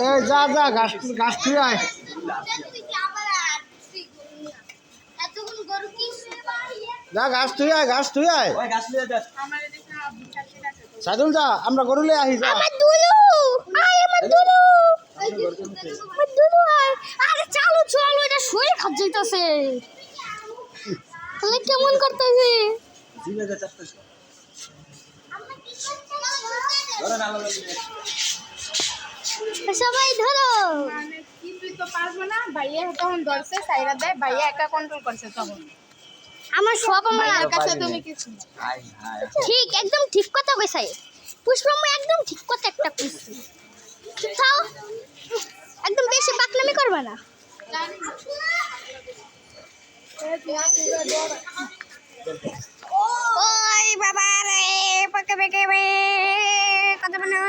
এ যা যা ঘাস ঘাস তুই আয়। যা ঘাস তুই আয়, ঘাস তুই আয়। সাইদুল যা, আমরা গরু লিয়ে আহি যা। আমার দুলু আয়, আমার দুলু আমার দুলু আয়। আরে চালু চলো, এটা শরীর খাত যাইতাছে। তাহলে কেমন করতেছে? সবাই ধরো। তুই তো পারবো না, ভাইয়া তখন ধরছে সাইরা দেয়, ভাইয়া একা কন্ট্রোল করছে তখন। আমার সব আমার কাছে তুমি কিছু ঠিক, একদম ঠিক কথা কইছে পুষ্পম্মা, একদম ঠিক কথা একটা কইছে। তাও একদম বেশি বাকনামি করবে না। ওই বাবা রে, পকে পকে কথা বলো।